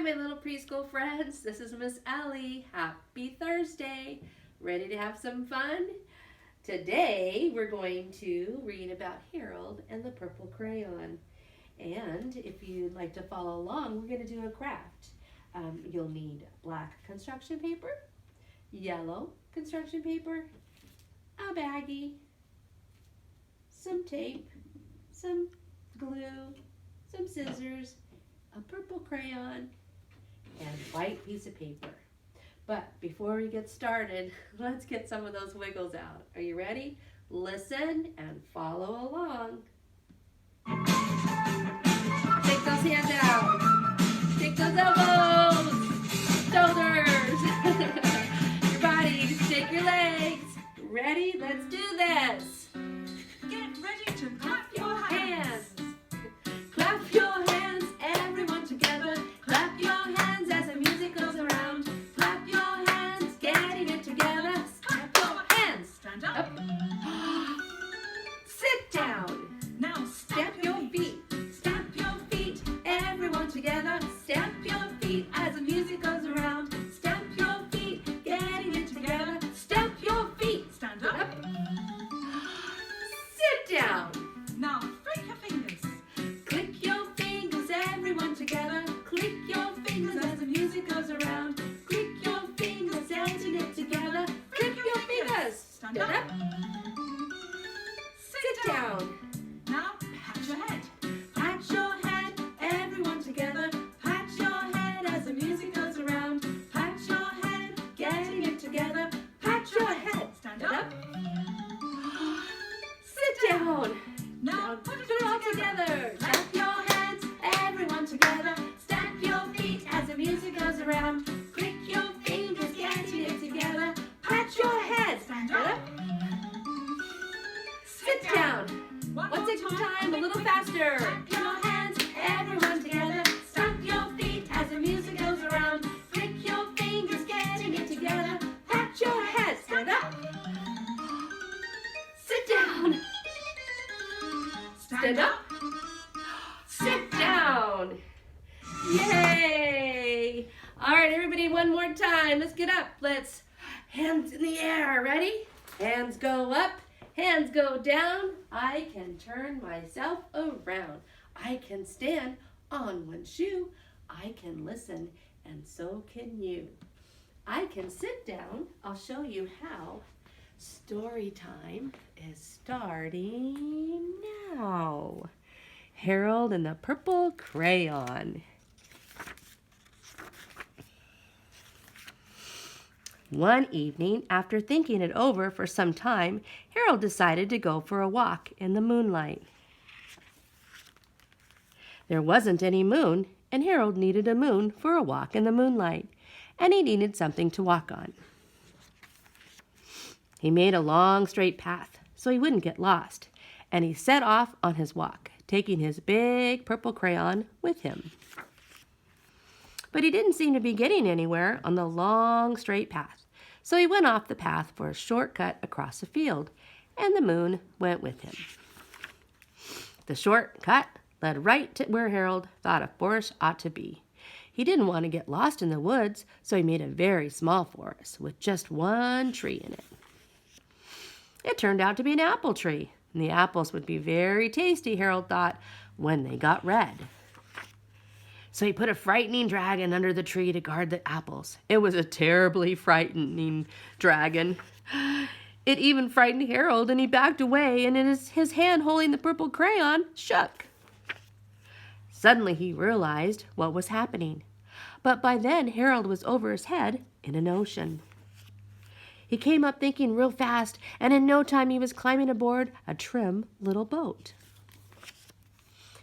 my little preschool friends. This is Miss Elly. Happy Thursday. Ready to have some fun? Today we're going to read about Harold and the Purple Crayon. And if you'd like to follow along, we're going to do a craft. You'll need black construction paper, yellow construction paper, a baggie, some tape, some glue, some scissors, a purple crayon, and a white piece of paper. But before we get started, let's get some of those wiggles out. Are you ready? Listen and follow along. Take those hands out. Take those elbows, shoulders, your body, shake your legs. Ready? Let's do this. Get ready to clap your hands. Clap your hands, everyone together. Clap your hands as the music goes around. Clap your hands, getting it together. Clap your hands. Stand up. Sit down. Now Step your feet. Step your feet, everyone together. Step your feet as the music goes around. Step your feet, getting it together. Step your feet. Stand up. Sit down. Now flick your fingers. Click your fingers, everyone together. Click your fingers as the music goes around. Click your fingers, getting it together. Click your fingers. Stand up. Sit down. Now pat your head. Pat your head, everyone together. Pat your head as the music goes around. Pat your head, getting it together. Pat your head. Stand up. Sit down. Now put Put it it all all together. together. Clap your hands, everyone together. Stamp your feet as the music goes around. Click your fingers, getting it together. Pat your head. Stand up. Sit down. One One more second time, a little faster. Clap your hands, everyone together. Stamp your feet as the music goes around. Click your fingers, getting it together. Pat your head. Stand up. Sit down. Stand up. Sit down. Yay! All right, everybody, one more time. Let's get up. Let's hands in the air. Ready? Hands go up. Hands go down. I can turn myself around. I can stand on one shoe. I can listen, and so can you. I can sit down. I'll show you how. Story time is starting now. Harold and the Purple Crayon. One evening, after thinking it over for some time, Harold decided to go for a walk in the moonlight. There wasn't any moon, and Harold needed a moon for a walk in the moonlight, and he needed something to walk on. He made a long, straight path so he wouldn't get lost, and he set off on his walk, taking his big purple crayon with him. But he didn't seem to be getting anywhere on the long, straight path, so he went off the path for a shortcut across a field, and the moon went with him. The shortcut led right to where Harold thought a forest ought to be. He didn't want to get lost in the woods, so he made a very small forest with just one tree in it. It turned out to be an apple tree, and the apples would be very tasty, Harold thought, when they got red. So he put a frightening dragon under the tree to guard the apples. It was a terribly frightening dragon. It even frightened Harold, and he backed away, and his hand holding the purple crayon shook. Suddenly he realized what was happening. But by then Harold was over his head in an ocean. He came up thinking real fast, and in no time he was climbing aboard a trim little boat.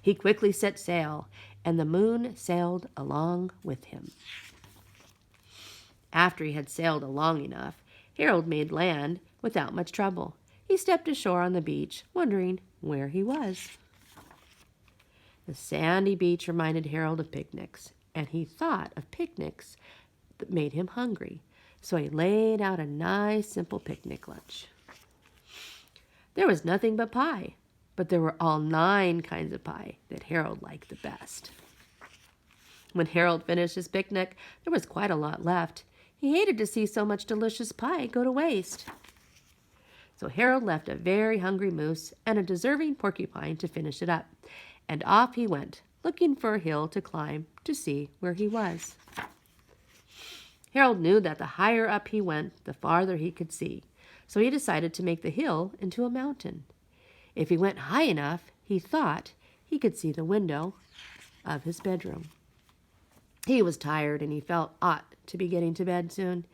He quickly set sail, and the moon sailed along with him. After he had sailed long enough, Harold made land without much trouble. He stepped ashore on the beach, wondering where he was. The sandy beach reminded Harold of picnics, and he thought of picnics that made him hungry. So he laid out a nice, simple picnic lunch. There was nothing but pie, but there were all 9 kinds of pie that Harold liked the best. When Harold finished his picnic, there was quite a lot left. He hated to see so much delicious pie go to waste. So Harold left a very hungry moose and a deserving porcupine to finish it up, and off he went, looking for a hill to climb to see where he was. Harold knew that the higher up he went, the farther he could see, so he decided to make the hill into a mountain. If he went high enough, he thought he could see the window of his bedroom. He was tired and he felt ought to be getting to bed soon.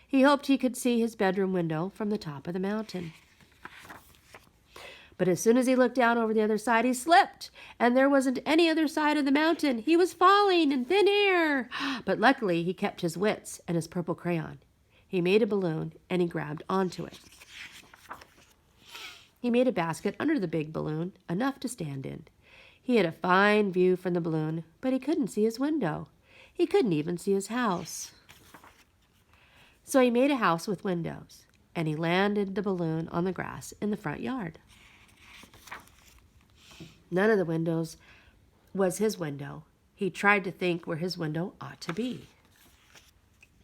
He hoped he could see his bedroom window from the top of the mountain. But as soon as he looked down over the other side, he slipped, and there wasn't any other side of the mountain. He was falling in thin air. But luckily, he kept his wits and his purple crayon. He made a balloon, and he grabbed onto it. He made a basket under the big balloon, enough to stand in. He had a fine view from the balloon, but he couldn't see his window. He couldn't even see his house. So he made a house with windows, and he landed the balloon on the grass in the front yard. None of the windows was his window. He tried to think where his window ought to be.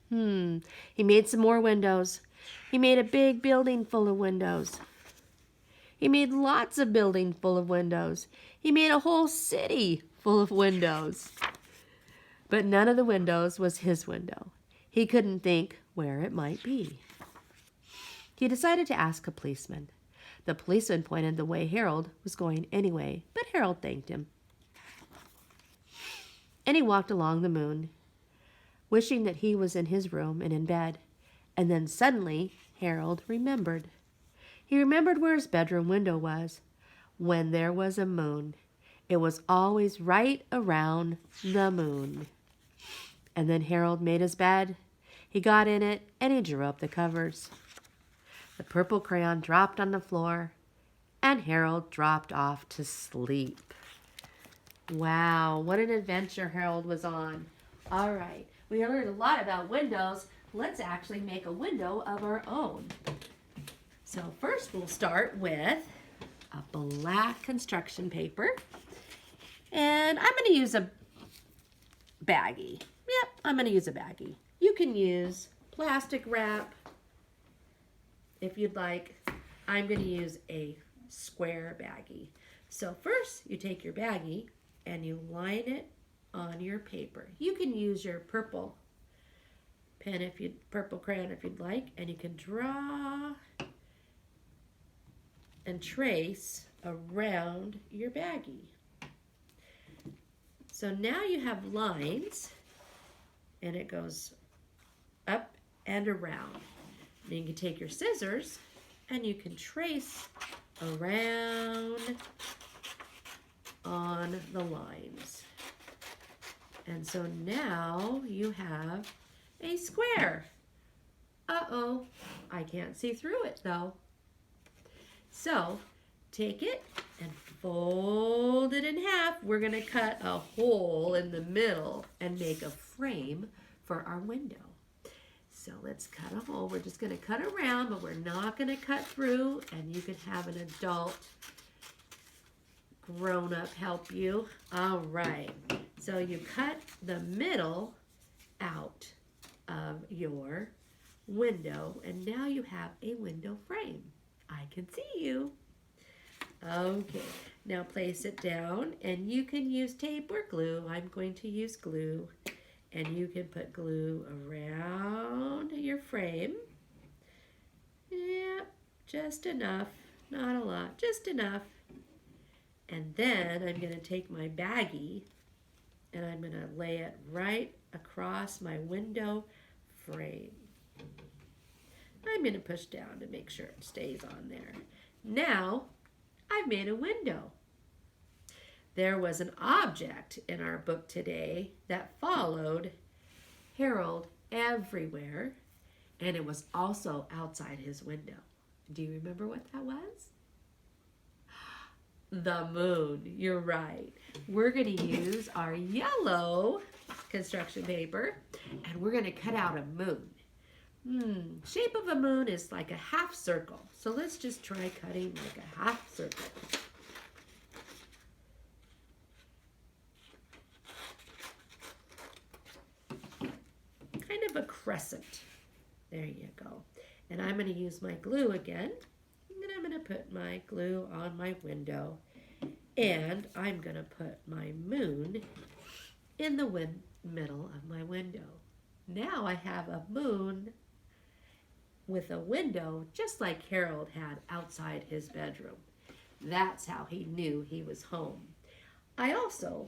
He made some more windows. He made a big building full of windows. He made lots of buildings full of windows. He made a whole city full of windows. But none of the windows was his window. He couldn't think where it might be. He decided to ask a policeman. The policeman pointed the way Harold was going anyway, but Harold thanked him. And he walked along the moon, wishing that he was in his room and in bed. And then suddenly, Harold remembered. He remembered where his bedroom window was. When there was a moon, it was always right around the moon. And then Harold made his bed. He got in it, and he drew up the covers. The purple crayon dropped on the floor, and Harold dropped off to sleep. Wow, what an adventure Harold was on. All right, we learned a lot about windows. Let's actually make a window of our own. So first we'll start with a black construction paper. And I'm going to use a baggie. Yep, I'm going to use a baggie. You can use plastic wrap if you'd like. I'm going to use a square baggie. So first you take your baggie and you line it on your paper. You can use your purple pen purple crayon if you'd like, and you can draw and trace around your baggie. So now you have lines, and it goes up and around. And you can take your scissors and you can trace around on the lines. And so now you have a square. Uh-oh, I can't see through it though. So take it and fold it in half. We're going to cut a hole in the middle and make a frame for our window. So let's cut a hole. We're just going to cut around, but we're not going to cut through, and you can have an adult grown-up help you. All right. So you cut the middle out of your window, and now you have a window frame. I can see you. Okay, now place it down, and you can use tape or glue. I'm going to use glue, and you can put glue around your frame. Yeah, just enough, not a lot, just enough. And then I'm going to take my baggie, and I'm going to lay it right across my window frame. I'm going to push down to make sure it stays on there. Now, I've made a window. There was an object in our book today that followed Harold everywhere, and it was also outside his window. Do you remember what that was? The moon. You're right. We're going to use our yellow construction paper, and we're going to cut out a moon. Shape of a moon is like a half circle. So let's just try cutting like a half circle. of a crescent. There you go. And I'm going to use my glue again. And I'm going to put my glue on my window. And I'm going to put my moon in the middle of my window. Now I have a moon with a window just like Harold had outside his bedroom. That's how he knew he was home. I also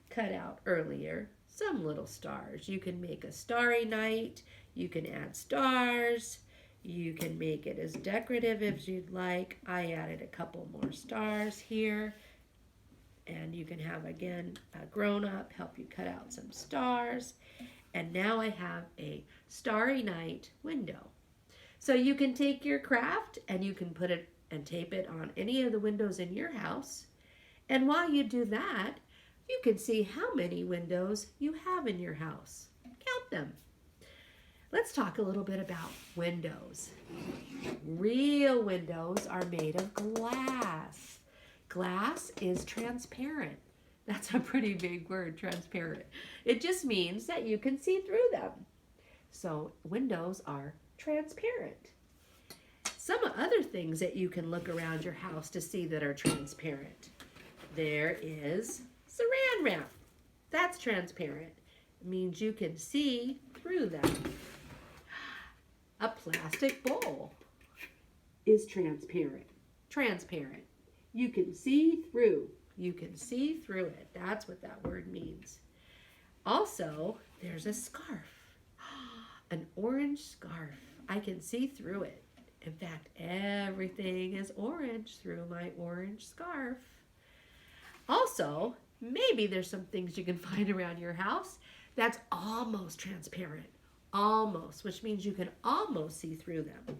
cut out earlier some little stars. You can make a starry night. You can add stars. You can make it as decorative as you'd like. I added a couple more stars here. And you can have, again, a grown-up help you cut out some stars. And now I have a starry night window. So you can take your craft and you can put it and tape it on any of the windows in your house. And while you do that, you can see how many windows you have in your house. Count them. Let's talk a little bit about windows. Real windows are made of glass. Glass is transparent. That's a pretty big word, transparent. It just means that you can see through them. So windows are transparent. Some other things that you can look around your house to see that are transparent. There is saran wrap. That's transparent. It means you can see through them. A plastic bowl is transparent. Transparent. You can see through. You can see through it. That's what that word means. Also, there's a scarf. An orange scarf. I can see through it. In fact, everything is orange through my orange scarf. Also, maybe there's some things you can find around your house that's almost transparent. Almost, which means you can almost see through them.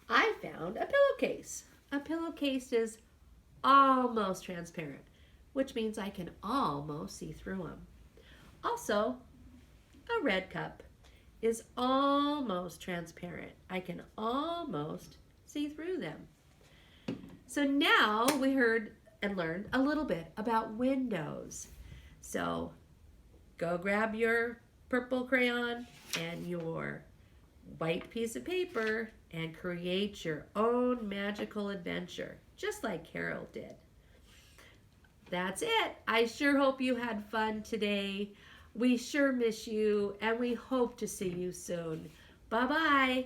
I found a pillowcase. A pillowcase is almost transparent, which means I can almost see through them. Also, a red cup is almost transparent. I can almost see through them. So now we heard and learned a little bit about windows. So go grab your purple crayon and your white piece of paper and create your own magical adventure, just like Carol did. That's it. I sure hope you had fun today. We sure miss you, and we hope to see you soon. Bye-bye.